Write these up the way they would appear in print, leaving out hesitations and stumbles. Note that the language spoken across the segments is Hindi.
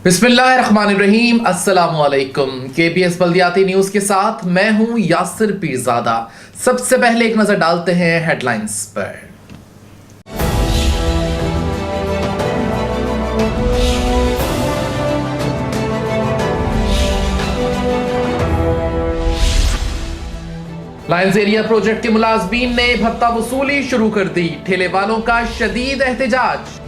बिस्मिल्लाहिर्रहमानिर्रहीम, अस्सलामुअलैकुम। केबीएस बल्दियाती न्यूज के साथ मैं हूं यासिर पीरजादा। सबसे पहले एक नजर डालते हैं हेडलाइंस पर। लायंस एरिया प्रोजेक्ट के मुलाजमीन ने भत्ता वसूली शुरू कर दी। ठेले वालों का शदीद एहतजाज।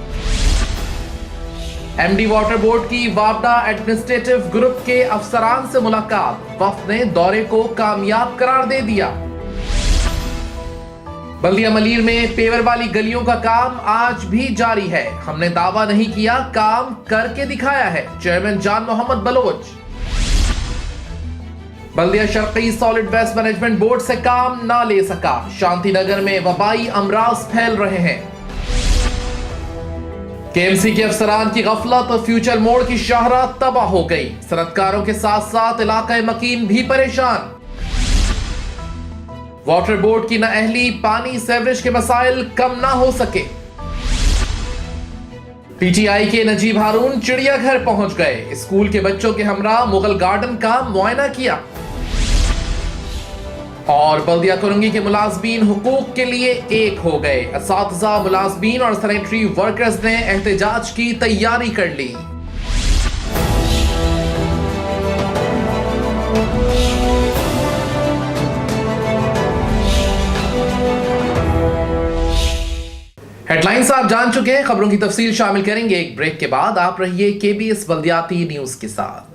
एमडी वाटर बोर्ड की वापडा एडमिनिस्ट्रेटिव ग्रुप के अफसरान से मुलाकात। वफ्द ने दौरे को कामयाब करार दे दिया। बल्दिया मलीर में पेवर वाली गलियों का काम आज भी जारी है। हमने दावा नहीं किया, काम करके दिखाया है। चेयरमैन जान मोहम्मद बलोच। बल्दिया शर्की सॉलिड वेस्ट मैनेजमेंट बोर्ड से काम ना ले सका। शांतिनगर में वबाई अमराज फैल रहे हैं। केएमसी के अफसरान की गफलत और फ्यूचर मोड़ की शाहरा तबाह हो गई। सनतकारों के साथ साथ इलाका मकीन भी परेशान। वाटर बोर्ड की नाअहली, पानी सीवरेज के मसाइल कम ना हो सके। पीटीआई के नजीब हारून चिड़ियाघर पहुंच गए। स्कूल के बच्चों के हमरा मुगल गार्डन का मुआयना किया। और बल्दिया कुरंगी के मुलाजमीन हुकूक के लिए एक हो गए। असातिज़ा, मुलाजमीन और सैनिटरी वर्कर्स ने एहतजाज की तैयारी कर ली। हेडलाइंस आप जान चुके हैं। खबरों की तफसील शामिल करेंगे एक ब्रेक के बाद। आप रहिए केबीएस बल्दियाती न्यूज के साथ।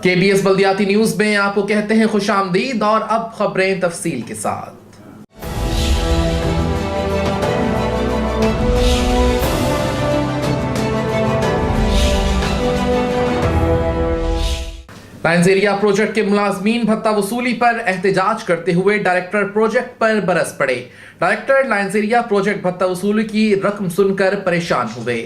केबीएस बल्दियाती न्यूज में आपको कहते हैं खुशामदीद। और अब खबरें तफसील के साथ। लायंस एरिया प्रोजेक्ट के मुलाजमीन भत्ता वसूली पर एहतजाज करते हुए डायरेक्टर प्रोजेक्ट पर बरस पड़े। डायरेक्टर लायंस एरिया प्रोजेक्ट भत्ता वसूली की रकम सुनकर परेशान हुए।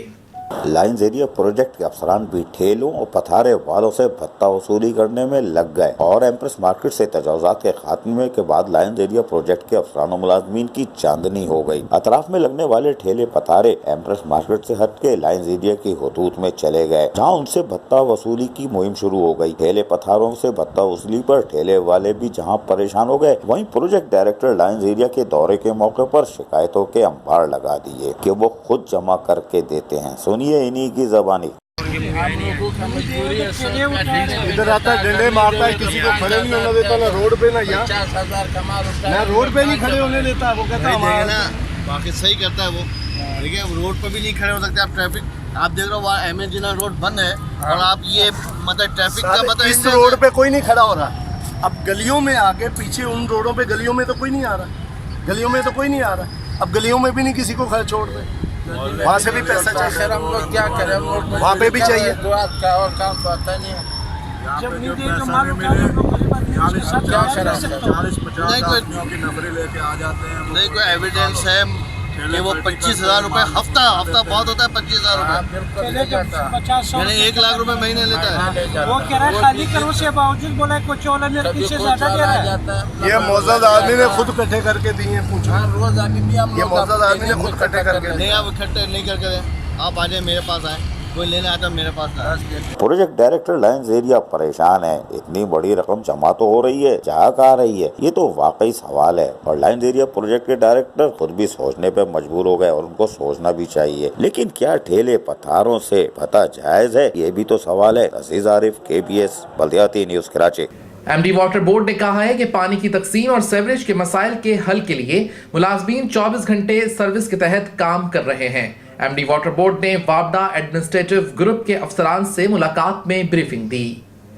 लायंस एरिया प्रोजेक्ट के अफसरान भी ठेलों और पथारे वालों से भत्ता वसूली करने में लग गए और एम्प्रेस मार्केट से तजावुजात के खात्मे के बाद लायंस एरिया प्रोजेक्ट के अफसरान और मुलाजमीन की चांदनी हो गई। अतराफ में लगने वाले ठेले पथारे एम्प्रेस मार्केट से हट के लायंस एरिया की हुदूद में चले गए, जहाँ उनसे भत्ता वसूली की मुहिम शुरू हो गई। ठेले पथारों से भत्ता वसूली पर ठेले वाले भी जहाँ परेशान हो गए, वहीं प्रोजेक्ट डायरेक्टर लायंस एरिया के दौरे के मौके पर शिकायतों के अंबार लगा दिए कि वो खुद जमा करके देते हैं। सुनिए इन्हीं की ज़बानी। इधर आता है, डंडे मारता है, किसी को खड़े नहीं होने देता, ना रोड पे ना यहाँ, ना रोड पे नहीं खड़े होने देता। वो कहता है बाकी सही करता है वो, देखिए रोड पे भी नहीं खड़े हो सकते आप। ट्रैफिक आप देख रहे हो, वहाँ एमएनजी रोड बंद है और आप ये मतलब ट्रैफिक का मतलब इस रोड पे कोई नहीं खड़ा हो रहा। अब गलियों में आगे पीछे उन रोडों पे गलियों में तो कोई नहीं आ रहा, गलियों में तो कोई नहीं आ रहा। अब गलियों में भी नहीं किसी को खड़े छोड़ दे, वहाँ से भी पैसा चाहिए। हम लोग क्या करें, हम लोग वहाँ पे भी चाहिए। का और काम तो आता नहीं है। जब नहीं दिए तो मालूम क्या नहीं कोई एविडेंस है कि वो 25,000 रुपए हफ्ता बहुत होता है। 25,000 रुपए यानी 1 लाख रुपए महीने लेता है। वो कह रहा है खाली करो से बावजूद बोला कुछ 14 से ज्यादा दे रहा है। ये मौजूद आदमी ने खुद इकट्ठे करके दिए। पूछो रोज आके भी हम ये मौजूद आदमी ने खुद इकट्ठे करके नहीं, आप इकट्ठे नहीं करके आप आ जाए मेरे पास आए, कोई लेने आता मेरे पास आए। प्रोजेक्ट डायरेक्टर लायंस एरिया परेशान है। इतनी बड़ी रकम जमा तो हो रही है, जहाँ आ रही है, ये तो वाकई सवाल है। और लायंस एरिया प्रोजेक्ट के डायरेक्टर खुद भी सोचने पे मजबूर हो गए और उनको सोचना भी चाहिए। लेकिन क्या ठेले पथारों से भत्ता जायज है, ये भी तो सवाल है। अजीज आरिफ, केबीएस बल्दियाती news, Karachi. MD water board ने कहा है कि पानी की तकसीम और सीवरेज के मसाइल के हल के लिए मुलाजमीन 24 घंटे सर्विस के तहत काम कर रहे हैं। एमडी वाटर बोर्ड ने वापडा एडमिनिस्ट्रेटिव ग्रुप के अफसरान से मुलाकात में ब्रीफिंग दी।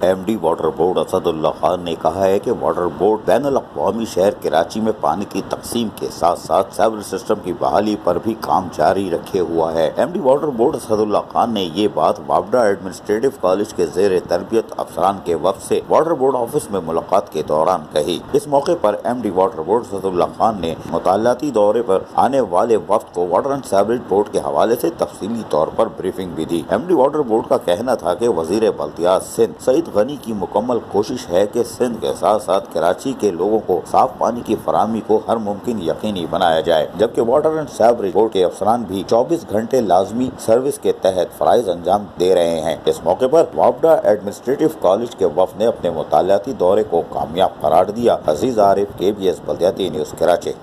MD water board Asadullah Khan ने कहा है कि वाटर बोर्ड बैनुल-अक़वामी शहर कराची में पानी की तकसीम के साथ साथ सीवरेज सिस्टम की बहाली पर भी काम जारी रखे हुआ है। MD water board Asadullah Khan ने ये बात वापडा एडमिनिस्ट्रेटिव कॉलेज के ज़ेरे तरबियत अफसरान के वफ्द से वाटर बोर्ड ऑफिस में मुलाकात के दौरान कही। इस मौके पर MD water board Asadullah Khan ने मुताल्लाती दौरे पर आने वाले वफ्द को वाटर एंड सीवरेज बोर्ड के हवाले से तफसीली तौर पर ब्रीफिंग भी दी। एमडी वाटर बोर्ड का कहना था कि वजीर बल्दियात सिंध सईद गनी की मुकम्मल कोशिश है कि सिंध के साथ साथ कराची के लोगों को साफ पानी की फराहमी को हर मुमकिन यकीनी बनाया जाए, जबकि वाटर एंड सीवरेज बोर्ड के अफसरान भी 24 घंटे लाजमी सर्विस के तहत फराइज अंजाम दे रहे हैं। इस मौके पर वापडा एडमिनिस्ट्रेटिव कॉलेज के वफ़द ने अपने मुतालियाती दौरे को कामयाब करार दिया। अजीज आरिफ, KBS बल्दियाती न्यूज़ कराची।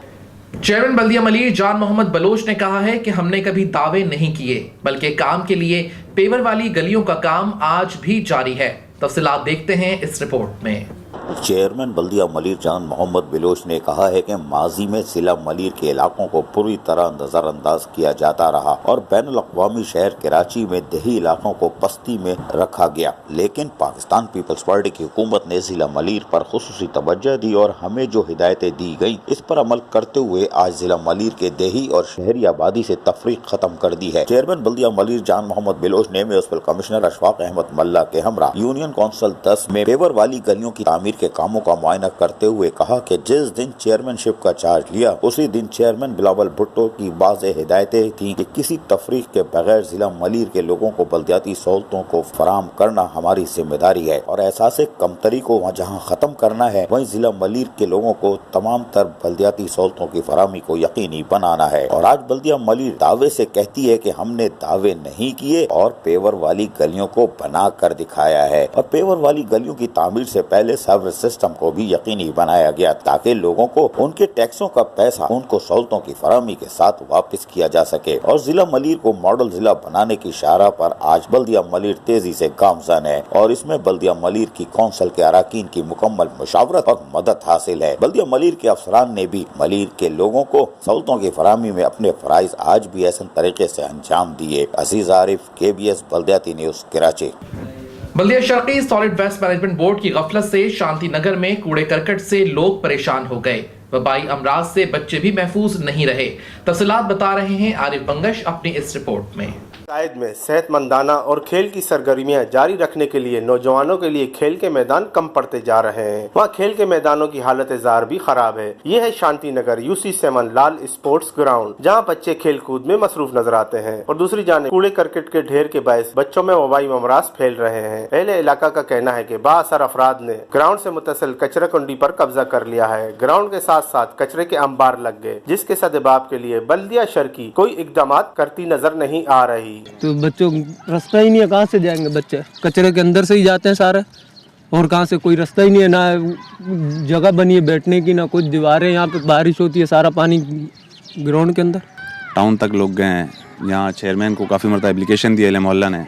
चेयरमैन बल्दिया मलिर जान मोहम्मद बलोच ने कहा है कि हमने कभी दावे नहीं किए, बल्कि काम के लिए पेवर वाली गलियों का काम आज भी जारी है। तफसीलात देखते हैं इस रिपोर्ट में। चेयरमैन बल्दिया मलिर जान मोहम्मद बलोच ने कहा है कि माजी में जिला मलिर के इलाकों को पूरी तरह नजरअंदाज किया जाता रहा और बैनुल अक़वामी शहर कराची में देही इलाकों को पस्ती में रखा गया, लेकिन पाकिस्तान पीपल्स पार्टी की हुकूमत ने जिला मलिर पर खुसूसी तवज्जो दी और हमें जो हिदायतें दी गयी इस पर अमल करते हुए आज जिला मलिर के देही और शहरी आबादी से तफरीक खत्म कर दी है। चेयरमैन बल्दिया मलिर जान मोहम्मद बलोच ने म्युनिसिपल कमिश्नर अशफाक अहमद मल्ला के हमरा यूनियन काउंसिल 10 में पेवर वाली गलियों की तामीर के कामों का मुआयना करते हुए कहा कि जिस दिन चेयरमैनशिप का चार्ज लिया उसी दिन चेयरमैन बिलावल भुट्टो की बाज़ हिदायतें थी कि किसी तफरीक के बगैर जिला मलिर के लोगों को बल्दियाती सहूलतों को फराहम करना हमारी जिम्मेदारी है और एहसास कमतरी को जहाँ खत्म करना है वहीं जिला मलिर के लोगों को तमाम तर बल्दियाती सहूलतों की फराहमी को यकीनी बनाना है। और आज बल्दिया मलिर दावे से कहती है कि हमने दावे नहीं किए और पेवर वाली गलियों को बना कर दिखाया है और पेवर वाली गलियों की तामीर से पहले सीवरेज सिस्टम को भी यकीनी बनाया गया ताकि लोगों को उनके टैक्सों का पैसा उनको सहूलतों की फराहमी के साथ वापस किया जा सके और जिला मलिर को मॉडल जिला बनाने की शारा पर आज बल्दिया मलिर तेजी से गामजन है और इसमें बल्दिया मलिर की कौंसिल के अराकीन की मुकम्मल मुशावरत और मदद हासिल है। बल्दिया मलिर के अफसरान ने भी मलिर के लोगों को सहूलतों की फराहमी में अपने फराइज आज भी ऐसे तरीके से अंजाम दिए। अजीज आरिफ, KBS बल्दियाती न्यूज़ कराची। बल्दिया शर्की सॉलिड वेस्ट मैनेजमेंट बोर्ड की गफलत से शांति नगर में कूड़े करकट से लोग परेशान हो गए। वबाई अमराज से बच्चे भी महफूज नहीं रहे। तफसीलात बता रहे हैं आरिफ बंगश अपनी इस रिपोर्ट में। शायद में सेहतमंदाना और खेल की सरगर्मियां जारी रखने के लिए नौजवानों के लिए खेल के मैदान कम पड़ते जा रहे हैं। वहाँ खेल के मैदानों की हालत जार भी खराब है। ये है शांति नगर UC7 लाल स्पोर्ट्स ग्राउंड, जहाँ बच्चे खेल कूद में मसरूफ नजर आते हैं और दूसरी जाने कूड़े करकट के ढेर के बायस बच्चों में वबाई अमराज फैल रहे हैं। अहले इलाका का कहना है कि बाअसर अफराद ने ग्राउंड से मुतसिल कचरा कुंडी पर कब्जा कर लिया है। ग्राउंड के साथ साथ कचरे के अंबार लग गए, जिसके सदबाब के लिए बल्दिया शर्की कोई इकदाम करती नजर नहीं आ रही। तो बच्चों रास्ता ही नहीं है, कहाँ से जाएंगे बच्चे? कचरे के अंदर से ही जाते हैं सारे और कहाँ से कोई रास्ता ही नहीं है, ना जगह बनी है बैठने की, ना कुछ दीवारें। यहाँ पे बारिश होती है, सारा पानी ग्राउंड के अंदर। टाउन तक लोग गए हैं, यहाँ चेयरमैन को काफ़ी मरतबा एप्लीकेशन दी है मोहल्ला ने।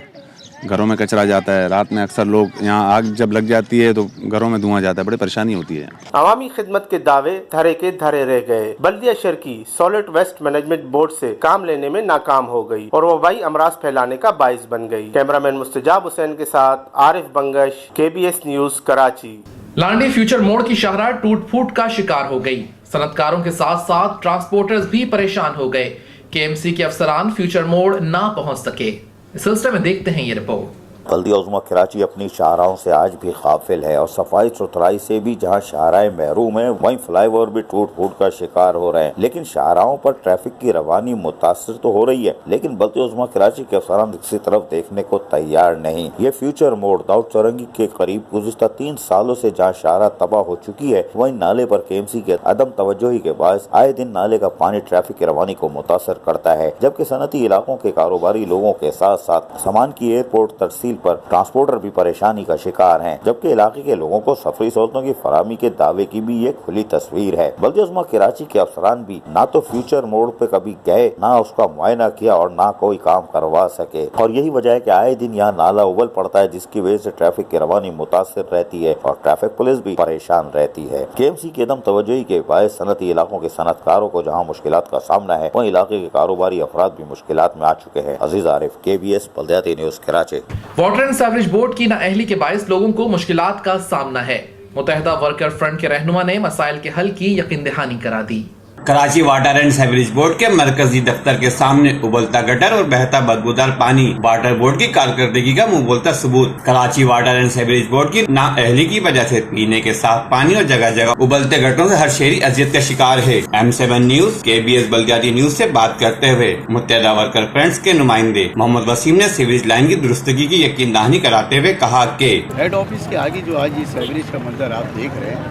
घरों में कचरा जाता है, रात में अक्सर लोग यहाँ आग जब लग जाती है तो घरों में धुआं जाता है, बड़ी परेशानी होती है। अवामी खिदमत के दावे धरे के धरे रह गए। बल्दिया शर्की सॉलिड वेस्ट मैनेजमेंट बोर्ड से काम लेने में नाकाम हो गई और वबाई अमराज फैलाने का बाइस बन गई। कैमरामैन मुस्तजाब हुसैन के साथ Arif Bangash, KBS news Karachi. Landhi Future Mor की शाहराह टूट फूट का शिकार हो गई। सनतकारों के साथ साथ ट्रांसपोर्टर्स भी परेशान हो गए। KMC के अफसरान फ्यूचर मोड़ ना पहुंच सके। इस सिलसिले में देखते हैं ये रिपोर्ट। बल्दिया उज़्मा कराची अपनी शाहराहों से आज भी काफिल है और सफाई सुथराई से भी जहां शाहराएं महरूम हैं वहीं फ्लाईओवर भी टूट फूट का शिकार हो रहे हैं। लेकिन शाहराहों पर ट्रैफिक की रवानी मुतासर तो हो रही है, लेकिन बल्दिया उज़्मा कराची के अफसरान किसी तरफ देखने को तैयार नहीं। ये फ्यूचर मोड़ दाऊद चौरंगी के करीब गुज़िश्ता 3 सालों से जहाँ शाहरा तबाह हो चुकी है वहीं नाले पर KMC के अदम तवज्जोही के बायस आए दिन नाले का पानी ट्रैफिक की रवानी को मुतासर करता है, जबकि सनती इलाकों के कारोबारी लोगों के साथ साथ सामान की एयरपोर्ट तरसील पर ट्रांसपोर्टर भी परेशानी का शिकार हैं, जबकि इलाके के लोगों को सफरी सहूलतों की फराहमी के दावे की भी ये खुली तस्वीर है। बल्दिया उज़्मा कराची के अफसरान भी ना तो फ्यूचर मोड़ पे कभी गए, ना उसका मुआयना किया और ना कोई काम करवा सके और यही वजह है कि आए दिन यहाँ नाला उबल पड़ता है, जिसकी वजह से ट्रैफिक की रवानी मुतासिर रहती है और ट्रैफिक पुलिस भी परेशान रहती है। KMC के अदम तवज्जोही के बायस सनती इलाकों के सनतकारों को जहाँ मुश्किलात का सामना है वहीं इलाके के कारोबारी अफराद भी मुश्किलात में आ चुके हैं। अजीज आरिफ, KBS बल्दियाती news Karachi. Water and sewerage board की नाअहली के बायस लोगों को मुश्किलात का सामना है। मुत्तहिदा वर्कर फ्रंट के रहनुमा ने मसाइल के हल की यकीन दहानी करा दी। Karachi water and sewerage board के मरकजी दफ्तर के सामने उबलता गटर और बहता बदबूदार पानी वाटर बोर्ड की कारकर्दगी का मुंह बोलता सबूत। Karachi water and sewerage board की नाअहली की वजह से पीने के साफ पानी और जगह जगह उबलते गटरों से हर शहरी अजियत का शिकार है। M7 न्यूज KBS बल्दियाती न्यूज से बात करते हुए मुत्तहदा वर्कर फ्रेंड्स के नुमाइंदे मोहम्मद वसीम ने सीवरेज लाइन की दुरुस्तगी की यकीन दहानी कराते हुए कहा कि हेड ऑफिस के आगे जो आज ये सीवरेज का मंजर आप देख रहे हैं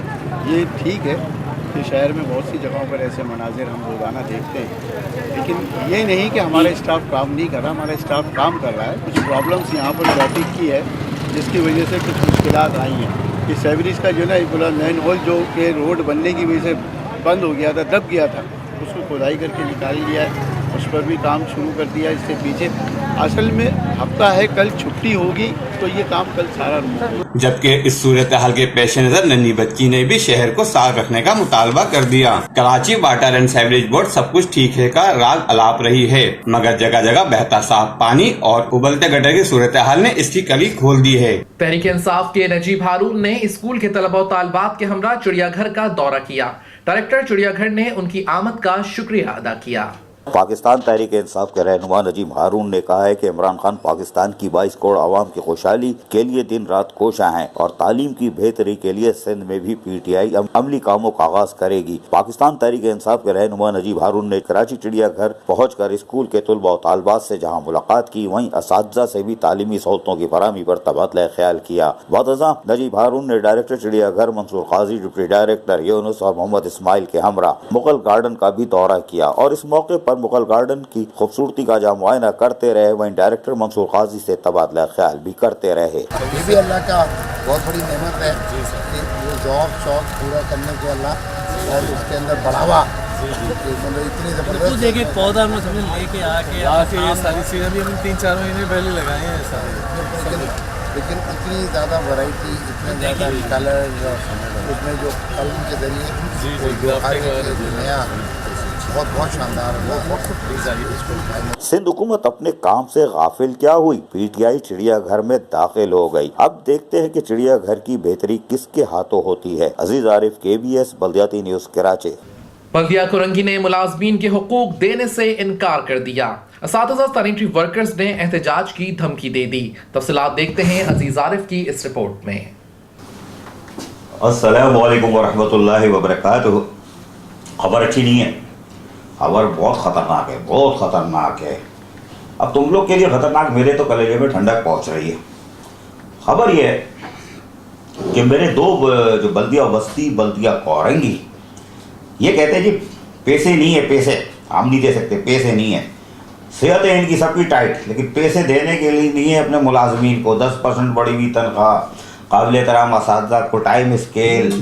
ये ठीक है कि शहर में बहुत सी जगहों पर ऐसे मनाजिर हम रोज़ाना देखते हैं, लेकिन ये नहीं कि हमारा स्टाफ काम नहीं कर रहा, हमारा स्टाफ काम कर रहा है। कुछ प्रॉब्लम्स यहाँ पर ट्रैफिक की है जिसकी वजह से कुछ मुश्किलात आई हैं। कि सीवरेज का जो ना पूरा मैन होल जो कि रोड बनने की वजह से बंद हो गया था, दब गया था, उसको खुदाई करके निकाल लिया है, उस पर भी काम शुरू कर दिया। इससे पीछे असल में हफ्ता है, कल छुट्टी होगी तो ये काम कल सारा रुकेगा। जबकि इस सूरत हाल के पेश नजर नन्ही बच्ची ने भी शहर को साफ रखने का मुतालबा कर दिया। Karachi water and sewerage board सब कुछ ठीक है का राग अलाप रही है, मगर जगह जगह बहता साफ पानी और उबलते गटर की सूरत हाल ने इसकी कली खोल दी है। तहरीक इंसाफ के नजीब हारून ने स्कूल के तलबा और तालिबात के हमरा चिड़ियाघर का दौरा किया। डायरेक्टर चिड़ियाघर ने उनकी आमद का शुक्रिया अदा किया। पाकिस्तान तहरीक इंसाफ के रहनुमा नजीब हारून ने कहा है कि इमरान खान पाकिस्तान की 22 करोड़ आवाम की खुशहाली के लिए दिन रात कोशा हैं और तालीम की बेहतरी के लिए सिंध में भी PTI अमली कामों का आगाज करेगी। पाकिस्तान तहरीक इंसाफ के रहनुमा नजीब हारून ने कराची चिड़ियाघर पहुंचकर स्कूल के तलबा और तालिबात से जहां मुलाकात की, वहीं असातिज़ा से भी तालीमी सहूलतों की फराहमी पर तबादला ख्याल किया। वातज़ा नजीब हारून ने डायरेक्टर चिड़ियाघर मंसूर काजी, डिप्टी डायरेक्टर यूनुस और मोहम्मद इस्माइल के हमरा मुगल गार्डन का भी दौरा किया और इस मौके पर मुगल गार्डन की खूबसूरती का जहाँ मुआयना करते रहे, वहीं डायरेक्टर मंसूर काजी से तबादला ख्याल भी करते रहे। ये भी अल्लाह का बहुत बड़ी नेमत है कि वो ज़ौक़ शौक़ पूरा करने के अल्लाह और उसके अंदर बढ़ावा, मतलब इतनी ज़बरदस्त देखिए पौधा हम समझ लेके आके ये सारी चीज़ें भी हम 3-4 महीने पहले लगाए हैं सारे, लेकिन इतनी ज़्यादा वैरायटी, इतने ज़्यादा कलर, उसमें जो कलम के जरिए नया बहुत शानदार है। सिंध हुकूमत अपने काम से गाफिल क्या हुई, PTI चिड़ियाघर में दाखिल हो गई। अब देखते हैं कि चिड़ियाघर की बेहतरी किसके हाथों होती है। Aziz Arif, KBS बल्दियाती news Karachi. बल्दिया कुरंगी ने मुलाजमीन के हुकूक देने से इनकार कर दिया। असातिज़ा सैनिटरी वर्कर्स ने एहतजाज की धमकी दे दी। तफसीलात देखते हैं अजीज आरिफ की इस रिपोर्ट में। अस्सलामु अलैकुम वरहमतुल्लाहि वबरकातुहू। खबर अच्छी नहीं है, खबर बहुत ख़तरनाक है, बहुत ख़तरनाक है। अब तुम लोग के लिए ख़तरनाक, मेरे तो कलेजे में ठंडक पहुंच रही है। खबर ये है कि मेरे दो जो बल्दिया बस्ती बल्दिया कोरंगी, ये कहते हैं जी पैसे नहीं है, पैसे हम नहीं दे सकते, पैसे नहीं है। सेहत है इनकी सबकी टाइट, लेकिन पैसे देने के लिए नहीं है अपने मुलाजमीन को। 10% बढ़ी हुई तनख्वाह, काबिल एहतराम असातिज़ा को टाइम स्केल,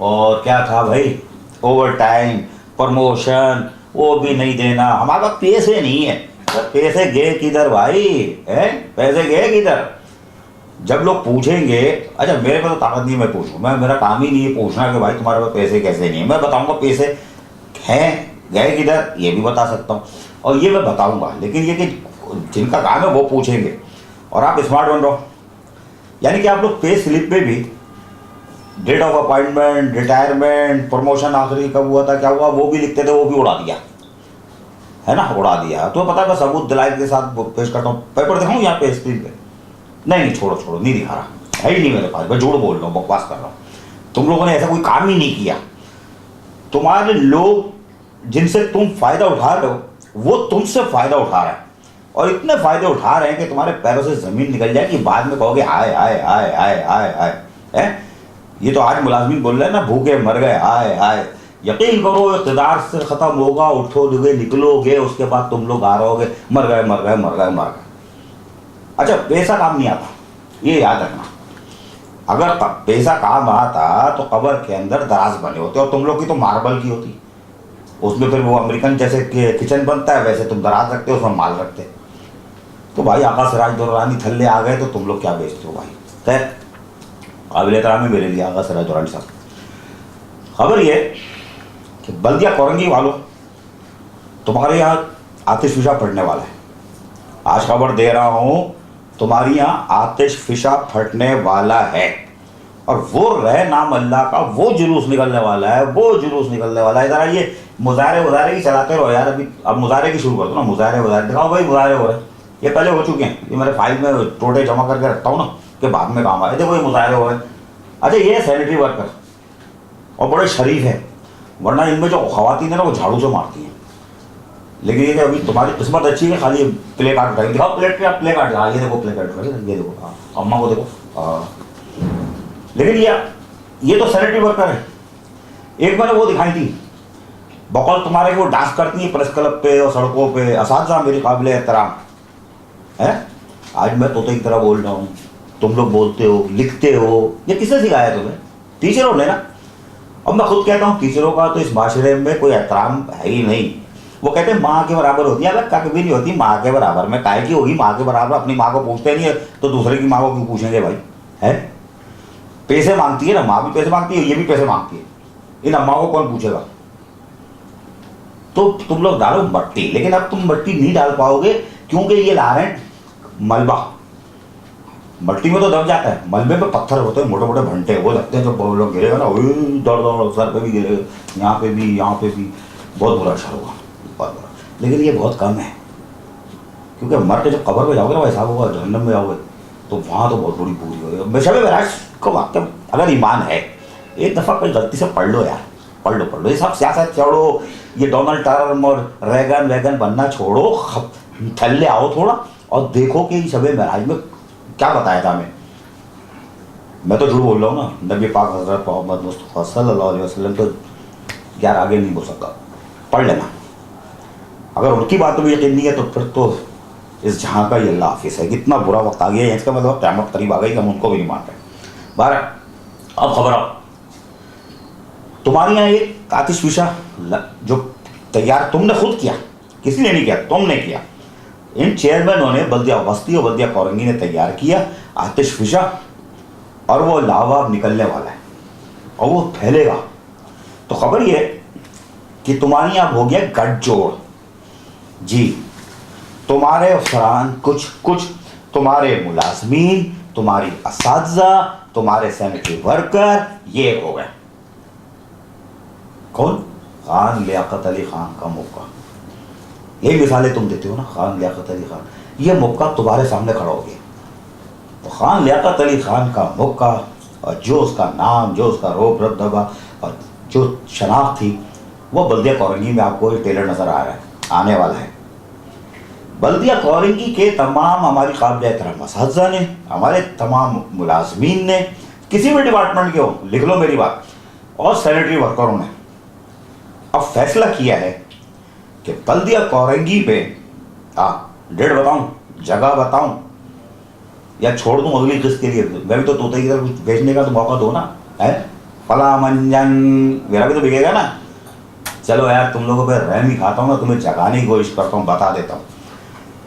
और क्या था भाई, ओवर टाइम, प्रमोशन, वो भी नहीं देना। हमारे पास पैसे नहीं है। तो पैसे गए किधर भाई, हैं? पैसे गए किधर? जब लोग पूछेंगे, अच्छा मेरे पास तो ताकत नहीं मैं पूछूं, मेरा काम ही नहीं है पूछना कि भाई तुम्हारे पास पैसे कैसे नहीं है। मैं बताऊंगा पैसे हैं, गए किधर, ये भी बता सकता हूँ और ये मैं बताऊंगा, लेकिन ये कि जिनका काम है वो पूछेंगे और आप स्मार्ट बन रहो। यानी कि आप लोग पे स्लिप पे भी date of appointment, retirement, promotion आखिरी कब हुआ था, क्या हुआ, वो भी लिखते थे, वो भी उड़ा दिया है ना, उड़ा दिया। तो पता है मैं सबूत दलाइल के साथ पेश करता हूँ। पेपर दिखाऊँ यहाँ पे स्क्रीन पे? नहीं, छोड़ो, नहीं दिखा रहा, है ही नहीं मेरे पास, मैं झूठ बोल रहा हूँ, बकवास कर रहा हूँ। तुम लोगों ने ऐसा कोई काम ही नहीं किया। तुम्हारे लोग जिनसे तुम फ़ायदा उठा रहे हो, वो तुमसे फ़ायदा उठा रहे हैं और इतने फ़ायदे उठा रहे हैं कि तुम्हारे पैरों से ज़मीन निकल जाए कि बाद में कहोगे हाय हाय हाय हाय हाय हाय है। ये तो आज मुलाजमीन बोल रहे हैं ना, भूखे मर गए, हाय हाय। यकीन करो इक़्तिदार से ख़त्म होगा, उठोगे निकलोगे, उसके बाद तुम लोग आ रहोगे मर गए मर गए मर गए मर गए। अच्छा, पैसा काम नहीं आता, ये याद रखना। अगर पैसा काम आता तो कब्र के अंदर दराज बने होते और तुम लोग की तो मार्बल की होती, उसमें फिर वो अमेरिकन जैसे किचन बनता है वैसे तुम दराज रखते हो, उसमें माल रखते। तो भाई आका सिराज दुर्रानी थल्ले आ गए तो तुम लोग क्या बेचते हो भाई। खैर, काबिल एहतराम है मेरे लिए आका सिराज दुर्रानी साहब। खबर ये कि बल्दिया कोरंगी वालों, तुम्हारे यहाँ आतिशफिशा फटने वाला है। आज खबर दे रहा हूँ, तुम्हारी यहाँ आतिशफिशा फटने वाला है और वो रह नाम अल्लाह का वो जुलूस निकलने वाला है, वो जुलूस निकलने वाला है। ज़रा ये मुजाहरे की चलाते रहो यार। अभी अब मुजाहरे की शुरू कर दो ना, मुजाहरे दिखाओ भाई, मुजाहरे हो रहे हैं। ये पहले हो चुके हैं, ये मेरे फाइल में टोटे जमा करके रखता हूँ ना कि बाद में काम आए। देखो ये मुजाहरे हो रहे हैं। अच्छा ये सैनिटरी वर्कर और बड़े शरीफ है, वरना इनमें जो खवातीन है ना वो झाड़ू से मारती हैं। लेकिन ये अभी तुम्हारी किस्मत अच्छी है, खाली प्ले कार्ड उठाई दिखाओ, प्ले कार्ड। हाँ ये देखो प्ले कार्ड, ये देखो, हाँ अम्मा को देखो। लेकिन ये तो सैनिटरी वर्कर है। एक मैंने वो दिखाई थी बकौल तुम्हारे, वो डांस करती है प्रेस क्लब पे और सड़कों पे। असातिज़ा मेरी काबिल एहतराम है। आज मैं तोते की तरह बोल रहा हूँ, तुम लोग बोलते हो, लिखते हो, ये किसने सिखाया तुम्हें? टीचरों ने ना। अब मैं खुद कहता हूँ टीचरों का तो इस माशरे में कोई एहतराम है ही नहीं। वो कहते हैं माँ के बराबर होती है, अगर कभी नहीं होती माँ के बराबर। मैं काहे की होगी माँ के बराबर? अपनी माँ को पूछते नहीं है तो दूसरे की माँ को क्यों पूछेंगे भाई? है पैसे मांगती है ना, माँ भी पैसे मांगती है, ये भी पैसे मांगती है। इन अम्मा को कौन पूछेगा? तो तुम लोग डालो मट्टी, लेकिन अब तुम मट्टी नहीं डाल पाओगे क्योंकि ये ला रहे हैं मलबा। मट्टी में तो दब जाता है, मलबे पे पत्थर होते हैं, मोटे मोटे भंटे, वो लगते हैं। जब लोग गिरेगा ना दौड़ सर पे भी गिरेगा, यहाँ पे भी बहुत बुरा असर होगा, बहुत बुरा। लेकिन ये बहुत कम है, क्योंकि मर के जब कब्र में जाओगे ना वैसा होगा, जहन्नम में जाओगे तो वहाँ तो बहुत बड़ी पूरी होगी। बेशक वैराज को वाकई अगर ईमान है, एक दफ़ा कोई गलती से पढ़ लो यार, पढ़ लो। ये सब सियासत छोड़ो, ये डोनाल्ड ट्रम्प और रैगन बनना छोड़ो, थल्ले आओ थोड़ा और देखो कि शब महराज में क्या बताया था हमें। मैं तो झूठ बोल रहा हूँ ना, नबी पाक हज़रत मोहम्मद मुस्तफ़ा सल्लल्लाहु अलैहि वसल्लम तो यार आगे नहीं बोल सकता। पढ़ लेना, अगर उनकी बातों में यकीन नहीं है तो फिर तो इस जहाँ का ये अल्लाह हाफिज़ है। कितना बुरा वक्त आ गया है, इसका मतलब क़यामत करीब आ गई, हम उनको भी नहीं मान रहे। बारह अब खबर आओ, तुम्हारे यहाँ एक आतिशफिशा जो तैयार तुमने खुद किया, किसी ने नहीं किया, तुमने किया। इन चेयरमैनों ने बल्दिया बस्ती और बल्दिया कोरंगी ने तैयार किया आतिशफिशा, और वो लावा निकलने वाला है और वो फैलेगा। तो खबर ये कि तुम्हारे यहाँ हो गया गठजोड़ जी। तुम्हारे अफसरान कुछ तुम्हारे मुलाजमीन, तुम्हारी असातिज़ा, तुम्हारे सैनिटरी वर्कर ये हो गए। कौन? खान लियाकत अली खान का मौका। ये मिसालें तुम देते हो ना, खान लियाकत अली खान, ये मौका तुम्हारे सामने खड़ा हो गया। तो खान लियाकत अली खान का मौका, और जो उसका नाम, जो उसका रोब रब्दबा और जो शनाख्त थी, वो बल्दिया कोरंगी में आपको एक टेलर नज़र आ रहा है, आने वाला है। बल्दिया कोरंगी के तमाम हमारी काबिल एहतराम असातिज़ा ने, हमारे तमाम मुलाजमीन ने, किसी भी डिपार्टमेंट के हो, लिख लो मेरी बात, और सैनिटरी वर्करों ने अब फैसला किया है कि बल्दिया कोरंगी पे डेट बताऊं, जगह बताऊं या छोड़ दूं अगली किस्त के लिए? मैं भी तो तोते की तरह कुछ बेचने का तो मौका दो ना। है फला मंजन मेरा भी तो बिकेगा ना। चलो यार तुम लोगों पे रहम ही खाता हूँ ना, तुम्हें जगाने की कोशिश करता हूँ, बता देता हूँ।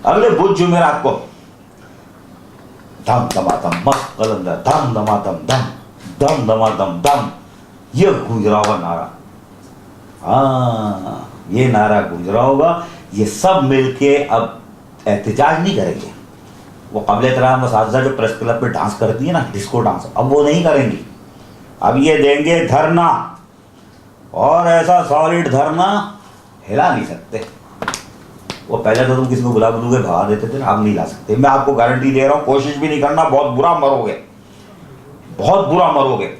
अगले बुध जुमेरात को धम धमाधम मस्त कलंदर, धम धमाधम धम धमाधम धम, ये गुजरा हुआ नारा, हाँ ये नारा गुजरा होगा। ये सब मिलके अब एहतजाज नहीं करेंगे। वो काबिल एहतराम असातिज़ा जो प्रेस क्लब पे डांस करती है ना, डिस्को डांस, अब वो नहीं करेंगी। अब ये देंगे धरना, और ऐसा सॉलिड धरना हिला नहीं सकते। वो पहले तो तुम किसी को बुला के भगा देते थे ना, अब नहीं ला सकते। मैं आपको गारंटी दे रहा हूँ, कोशिश भी नहीं करना, बहुत बुरा मरोगे, बहुत बुरा मरोगे।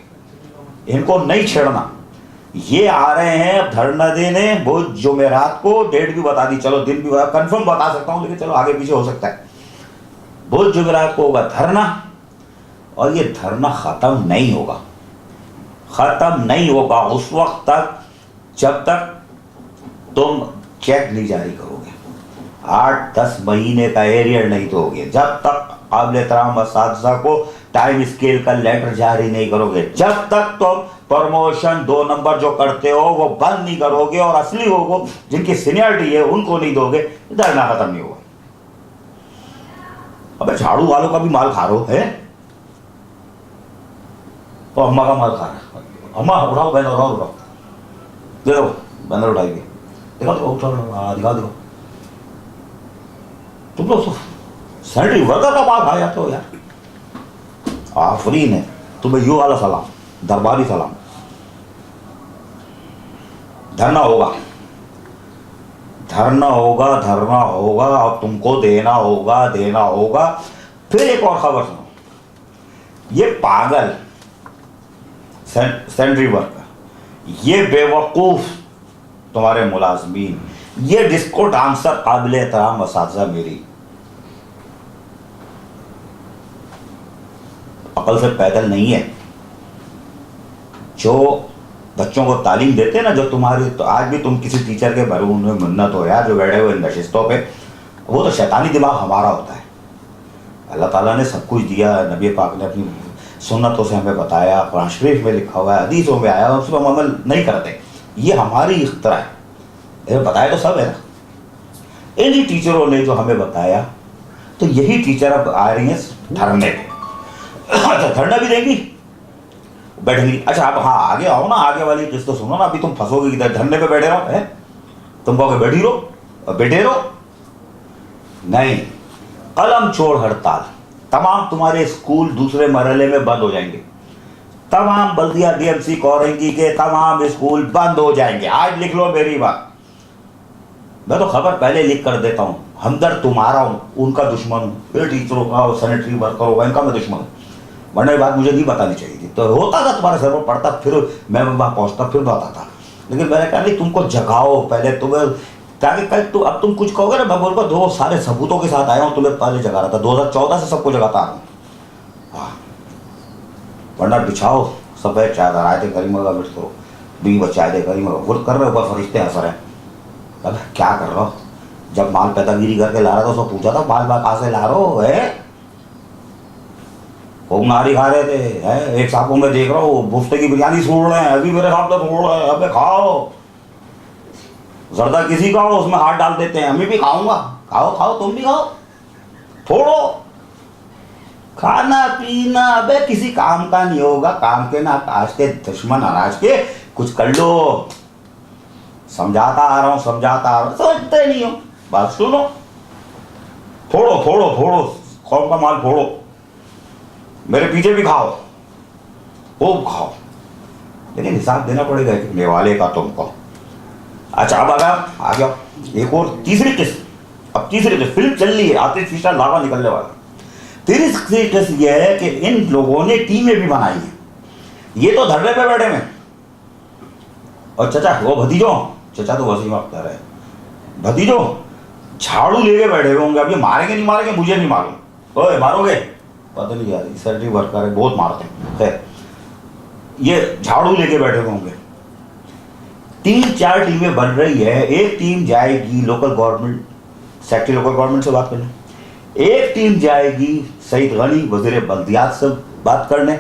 इनको नहीं छेड़ना। ये आ रहे हैं अब धरना देने बुध जुमेरात को, डेट भी बता दी, चलो दिन भी कंफर्म बता सकता हूँ, लेकिन चलो आगे पीछे हो सकता है। बुध जुमेरात को होगा धरना, और ये धरना ख़त्म नहीं होगा, ख़त्म नहीं होगा उस वक्त तक जब तक तुम चेक नहीं जारी करोगे। 8-10 महीने का एरियर नहीं दोगे, जब तक काबिल एहतराम असातिज़ा को टाइम स्केल का लेटर जारी नहीं करोगे, जब तक तुम प्रमोशन 2 नंबर जो करते हो वो बंद नहीं करोगे और असली लोगों जिनकी सीनियरिटी है उनको नहीं दोगे, धरना खत्म नहीं होगा। अबे झाड़ू वालों का भी माल खा रहे हो है, तो अम्मा का माल खा रहा है। अम्मा उठाओ बैनर, उठाओ, देखो बैनर उठाइए, दिखा दो। तुम लोग सैनिटरी वर्कर का माल खा जाते हो यार। आफरीन है तुम्हें, यू वाला सलाम, दरबारी सलाम। धरना होगा धरना होगा, धरना होगा, अब तुमको देना होगा, देना होगा। फिर एक और खबर सुनो, ये पागल सेंट्री वर्कर, ये बेवकूफ तुम्हारे मुलाजमीन, ये डिस्को डांसर काबिल एहतराम असातिज़ा मेरी अकल से पैदल नहीं है, जो बच्चों को तालीम देते ना, जो तुम्हारी, तो आज भी तुम किसी टीचर के बरून में मन्नत हो यार, जो बैठे हुए नशिस्तों पे, वो तो शैतानी दिमाग हमारा होता है। अल्लाह ताला ने सब कुछ दिया, नबी पाक ने अपनी सुन्नतों से हमें बताया, कुरान शरीफ में लिखा हुआ है, हदीसों में आया, उस पर हम अमल नहीं करते, ये हमारी इख्तरा है। ये बताया तो सब है ना, इन्हीं टीचरों ने जो हमें बताया, तो यही टीचर अब आ रही हैं धरने पे। अच्छा, धरना भी देंगी, बैठेंगी। अच्छा आप हाँ आगे आओ ना, आगे वाली किस्त तो सुनो ना, अभी तुम फंसोगे किधर, धरने पे बैठे रहो है, तुम कहोगे बैठी रहो और बैठे रहो, नहीं, कलम छोड़ हड़ताल, तमाम तुम्हारे स्कूल दूसरे मरहले में बंद हो जाएंगे, तमाम बल्दिया डीएमसी कहेंगी के तमाम स्कूल बंद हो जाएंगे। आज लिख लो मेरी बात, मैं तो खबर पहले लिख कर देता हूँ, हमदर्द तुम्हारा हूँ, उनका दुश्मन हूँ, ये टीचरों का सैनिटरी वर्कर होगा इनका मैं दुश्मन हूँ, वरना ये बात मुझे नहीं बतानी चाहिए थी। तो होता था तुम्हारे सर पर पड़ता, फिर मैं वहाँ पहुँचता, फिर बताता, लेकिन मैंने कहा नहीं, तुमको जगाओ पहले, तुम्हें ताकि कल तो अब तुम कुछ कहोगे ना, मैं बोलूँगा दो सारे सबूतों के साथ आया हूँ, तुम्हें पहले जगा रहा था, 2014 से सबको जगाता आ रहा हूँ। हाँ, वरना बिछाओ सफ़ेद चादर, आयते करीम का विर्द करो, बीवी बच्चे आयते करीम का विर्द कर रहे हो, ऊपर फरिश्ते हंस रहे हैं। अब क्या कर रहा हो, जब माल पैदागिरी करके ला रहा था, उसको पूछा था माल कहाँ से ला रहा हो है, खूब नारी खा रहे थे, है एक सापों में देख रहा हूँ बुफ्ते की बिरयानी छोड़ रहे हैं, अभी मेरे साथ तो छोड़ रहे हैं, अबे खाओ, जर्दा किसी का हो उसमें हाथ डाल देते हैं, मैं भी खाऊंगा, खाओ खाओ तुम भी खाओ, छोड़ो खाना पीना, अबे किसी काम का नहीं होगा, काम के ना आज के दुश्मन अनाज के, कुछ कर लो, समझाता आ रहा हूँ, समझाता आ रहा हूँ, समझते नहीं हो, बात सुनो, फोड़ो फोड़ो फोड़ो, कौन का माल फोड़ो, मेरे पीछे भी खाओ, वो खाओ, लेकिन हिसाब देना पड़ेगा कि मेवाले का तुमको। अच्छा अब आ गया एक और तीसरी किस्त, अब तीसरी किस्त फिल्म चल रही है, आतिश शीशा लावा निकलने वाला। तीसरी किस्त यह है कि इन लोगों ने टीमें भी बनाई हैं, ये तो धरने पे बैठे हैं, और चचा वो भतीजों, चचा तो वसीम अख्तर है, भतीजों झाड़ू लेके बैठे हुए होंगे, अब ये मारेंगे नहीं मारेंगे मुझे नहीं मालूम, ओए मारोगे पता नहीं यार, सैनिटरी वर्कर है बहुत मारते हैं, खैर ये झाड़ू लेके बैठे हुए होंगे। 3-4 टीमें बन रही है, एक टीम जाएगी local government secretary local government से बात करने, एक टीम जाएगी सईद गनी वजीर बल्दियात से बात करने,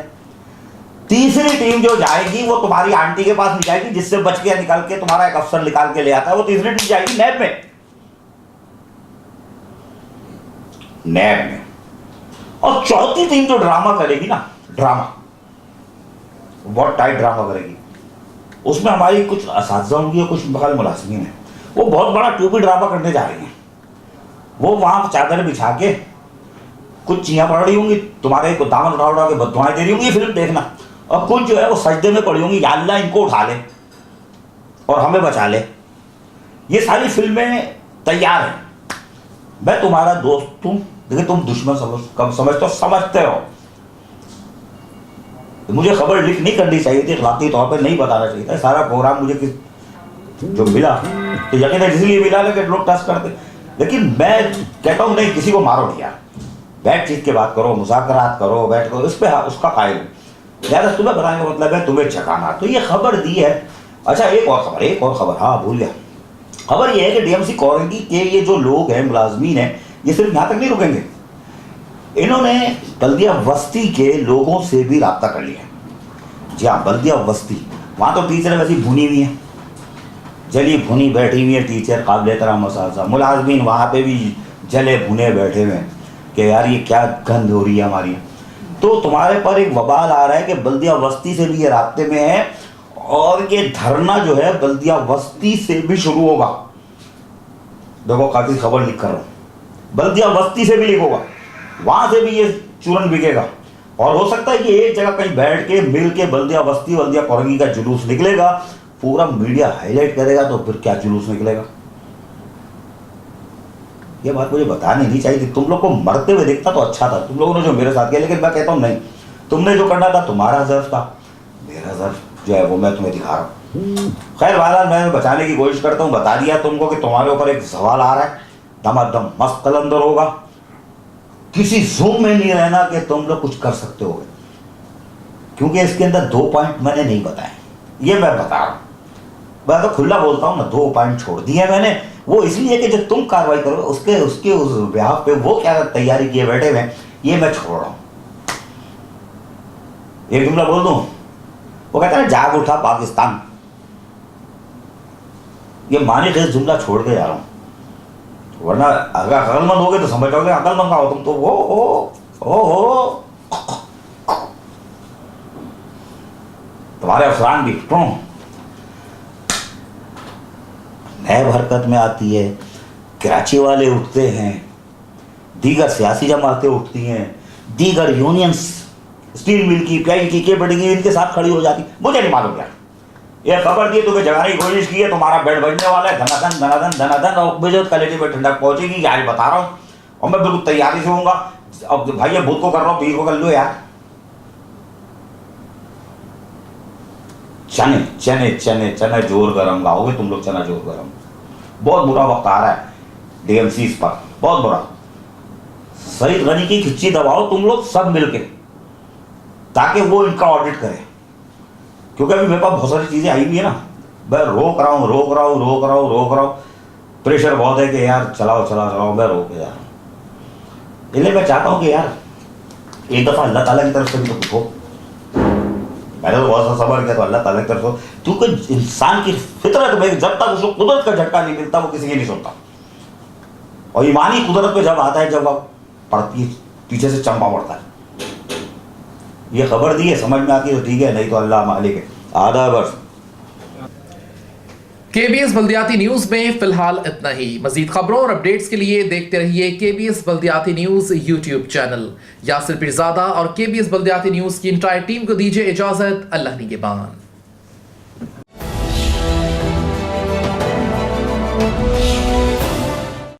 तीसरी टीम जो जाएगी वो तुम्हारी आंटी के पास नहीं जाएगी जिससे बच के निकल के तुम्हारा एक अफसर निकाल के ले आता है, वो तीसरी टीम जाएगी नैब में, और चौथी टीम जो ड्रामा करेगी ना, ड्रामा बहुत टाइट ड्रामा करेगी, उसमें हमारी कुछ असातिज़ा होंगी और कुछ बगल मुलाजिमीन है, वो बहुत बड़ा टूपी ड्रामा करने जा रही हैं, वो वहां चादर बिछा के कुछ चियाँ पड़ रही होंगी, तुम्हारे दामन उठा के बददुआएं दे रही होंगी, फिल्म देखना, और कुछ जो है वो सजदे में पड़ी होंगी, या अल्लाह इनको उठा ले और हमें बचा ले। ये सारी फिल्में तैयार हैं, मैं तुम्हारा दोस्त हूं, लेकिन तुम दुश्मन समझते हो, मुझे खबर लीक नहीं करनी चाहिए थी, अखलाकी तौर पर नहीं बताना चाहिए था, सारा प्रोग्राम मुझे जो मिला तो यकीन है इसलिए मिला, लेकिन लोग टच करते, लेकिन मैं कहता हूँ नहीं, किसी को मारो नहीं यार, बैठ चीज के बात करो, मुज़ाकरात करो, बैठ करो, इस पे उसका कायल ज़्यादा तुम्हें बताने का मतलब है तुम्हें झकाना, तो ये खबर दी है। अच्छा एक और खबर, हाँ भूल गया, खबर ये है कि डीएमसी कहेंगी कि ये जो लोग हैं मुलाजमीन हैं, ये सिर्फ यहाँ तक नहीं रुकेंगे, इन्होंने बल्दिया बस्ती के लोगों से भी रब्ता कर लिया है। जी हाँ, बल्दिया बस्ती, वहाँ तो टीचर वैसी भुनी हुई हैं, जली भुनी बैठी हुई है टीचर, काबिल एहतराम मसाजा, मुलाजमीन वहाँ पे भी जले भुने बैठे हुए हैं कि यार ये क्या गंद हो रही है हमारी। तो तुम्हारे पर एक वबाल आ रहा है कि बल्दिया बस्ती से भी ये रास्ते में है, और ये धरना जो है बल्दिया बस्ती से भी शुरू होगा। देखो काफी खबर लिख कर रहा हूँ, बल्दिया बस्ती से भी लिख होगा, वहाँ से भी ये चूरन बिकेगा, और हो सकता है कि एक जगह कहीं बैठ के मिल के बल्दिया बस्ती बल्दिया कोरंगी का जुलूस निकलेगा, पूरा मीडिया हाईलाइट करेगा, तो फिर क्या जुलूस निकलेगा, ये बात मुझे बतानी नहीं चाहिए थी। तुम लोग को मरते हुए देखता तो अच्छा था, तुम लोगों ने जो मेरे साथ किया। लेकिन मैं कहता हूँ नहीं, तुमने जो करना था तुम्हारा ज़र्फ था, मेरा ज़र्फ जो है वो मैं तुम्हें दिखा रहा हूँ। खैर बहरहाल मैं बचाने की कोशिश करता हूँ। बता दिया तुमको कि तुम्हारे ऊपर एक सवाल आ रहा है, दमादम मस्त कलंदर होगा। किसी ज़ूम में नहीं रहना कि तुम लोग कुछ कर सकते हो, क्योंकि इसके अंदर 2 पॉइंट मैंने नहीं बताए, ये मैं बता रहा हूँ। मैं तो खुला बोलता हूँ ना, 2 पॉइंट छोड़ दिए मैंने, वो इसलिए कि जब तुम कार्रवाई करो उसके उस ब्याह पे वो क्या तैयारी किए बैठे हुए, ये मैं छोड़ रहा हूँ। एक जुमला बोल दूँ, वो कहता है जाग उठा पाकिस्तान, ये माने के जुमला छोड़ के जा रहा हूँ। वरना अगर अकलमंद हो गए तो समझ जाओगे अकलमंद का हो तुम तो। वो तुम्हारे अफसरान भी नैब हरकत में आती है, कराची वाले उठते हैं, दीगर सियासी जमातें उठती हैं, दीगर यूनियंस स्टील मिल की, प्याई की, केबड़ी इनके साथ खड़ी हो जाती। मुझे नहीं मालूम यार, ये खबर दी तुम्हें जगाने की कोशिश की है, तुम्हारा बेड बजने वाला है, धनाधन धनाधन धनाधन, और मुझे कलेजे में ठंडक पहुंचेगी, आज बता रहा हूँ। और मैं बिल्कुल तैयारी से होऊंगा। अब भाई ये भूत को कर रहा हूँ, पीर को कर लो यार। चने चने चने चने जोर गरम गाओगे तुम लोग, चना जोर गरम। बहुत बुरा वक्त आ रहा है डीएमसी पर, बहुत बुरा। सईद गनी की खिच्ची दबाओ तुम लोग सब मिलके, ताकि वो इनका ऑडिट करे, क्योंकि अभी मेरे पास बहुत सारी चीज़ें आई हुई है ना। मैं रोक रहा हूँ, प्रेशर बहुत है कि यार चलाओ, मैं रोक जा रहा हूँ। इसलिए मैं चाहता हूँ कि यार एक दफ़ा अल्लाह ताला की तरफ से भी तो कुछ हो। मैंने तो बहुत सा सबर किया तो अल्लाह ताला की तरफ से, क्योंकि इंसान की फितरत में जब तक उसको कुदरत का झटका नहीं मिलता वो किसी की नहीं सुनता। और ईमानी कुदरत पे जब आता है, जब वह पड़ती है पीछे से चंपा पड़ता है। ये खबर दी है, समझ में आती है तो ठीक है, नहीं तो अल्लाह मालिक है। आधा बस। केबीएस बल्दियाती न्यूज में फिलहाल इतना ही। मजीद खबरों और अपडेट्स के लिए देखते रहिए केबीएस बल्दियाती news YouTube channel. Yasir Pirzada और केबीएस बल्दियाती न्यूज की इंटायर टीम को दीजिए इजाजत। अल्लाह निगहबान।